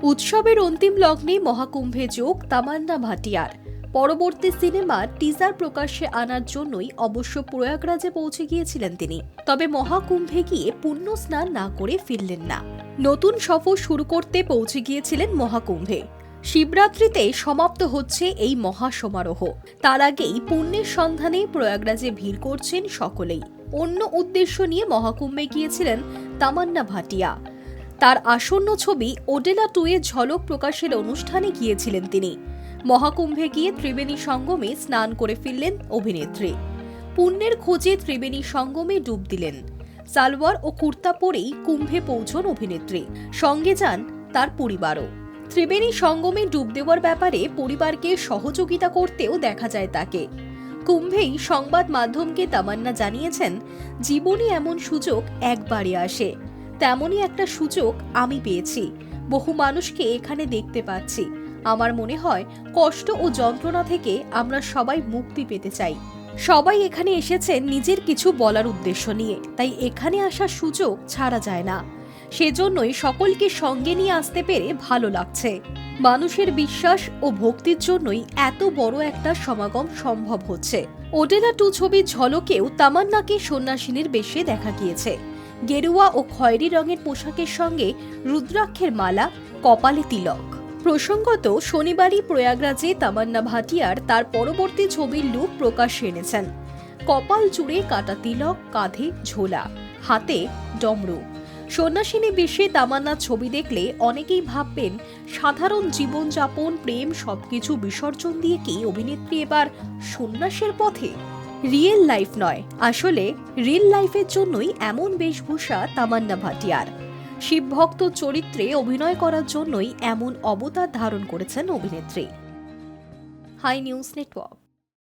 উৎসবের অন্তিম লগ্নে মহাকুম্ভে যোগ তামান্না ভাটিয়ার। পরবর্তী সিনেমার টিজার প্রকাশ্যে আনার জন্যই অবশ্য প্রয়াগরাজে পৌঁছে গিয়েছিলেন তিনি। তবে মহাকুম্ভে গিয়ে পুণ্য স্নান না করে ফিরলেন না। নতুন সফর শুরু করতে পৌঁছে গিয়েছিলেন মহাকুম্ভে। শিবরাত্রিতে সমাপ্ত হচ্ছে এই মহাসমারোহ। তার আগেই পুণ্যের সন্ধানে প্রয়াগরাজে ভিড় করছেন সকলেই। অন্য উদ্দেশ্য নিয়ে মহাকুম্ভে গিয়েছিলেন তামান্না ভাটিয়া। তার আসন্ন ছবি ওডেলা 2 এর ঝলক প্রকাশের অনুষ্ঠানে গিয়েছিলেন তিনি। মহাকুম্ভে গিয়ে ত্রিবেণী সঙ্গমে স্নান করে ফিরলেন অভিনেত্রী। পুণ্যের খোঁজে ত্রিবেণী সঙ্গমে ডুব দিলেন। সালোয়ার ও কুর্তা পরেই কুম্ভে পৌঁছন অভিনেত্রী। সঙ্গে যান তার পরিবারও। ত্রিবেণী সঙ্গমে ডুব দেওয়ার ব্যাপারে পরিবারকে সহযোগিতা করতেও দেখা যায় তাকে। কুম্ভেই সংবাদ মাধ্যমকে তামান্না জানিয়েছেন, জীবনে এমন সুযোগ একবারই আসে, তেমনই একটা সুযোগ আমি পেয়েছি। বহু মানুষকে এখানে দেখতে পাচ্ছি। আমার মনে হয় কষ্ট ও যন্ত্রণা থেকে আমরা সবাই মুক্তি পেতে চাই। সবাই এখানে এসেছেন নিজের কিছু বলার উদ্দেশ্য নিয়ে, তাই এখানে আসার সুযোগ ছাড়া যায় না। সেজন্যই সকলকে সঙ্গে নিয়ে আসতে পেরে ভালো লাগছে। মানুষের বিশ্বাস ও ভক্তির জন্যই এত বড় একটা সমাগম সম্ভব হচ্ছে। ওডেলা 2 ছবির ঝলকেও তামান্নাকে সন্ন্যাসিনীর বেশে দেখা গিয়েছে। গেরুয়া ও খয়েরি রঙের পোশাকের সঙ্গে রুদ্রাক্ষের মালা, কপালে তিলক। প্রসঙ্গত, শনিবারই প্রয়াগরাজে তামান্না ভাটিয়ার তার পরবর্তী ছবির লুক প্রকাশ্যে এনেছেন। কপাল জুড়ে কাটা তিলক, কাঁধে ঝোলা, হাতে ডমরু। সন্ন্যাসিনী বেশে তামান্নার ছবি দেখলে অনেকেই ভাববেন, সাধারণ জীবনযাপন, প্রেম সবকিছু বিসর্জন দিয়ে কি অভিনেত্রী এবার সন্ন্যাসের পথে? রিয়েল লাইফ নয়, আসলে রিয়েল লাইফের জন্যই এমন বেশভূষা তামান্না ভাটিয়ার। শিবভক্ত চরিত্রে অভিনয় করার জন্যই এমন অবতার ধারণ করেছেন অভিনেত্রী। Hi News network.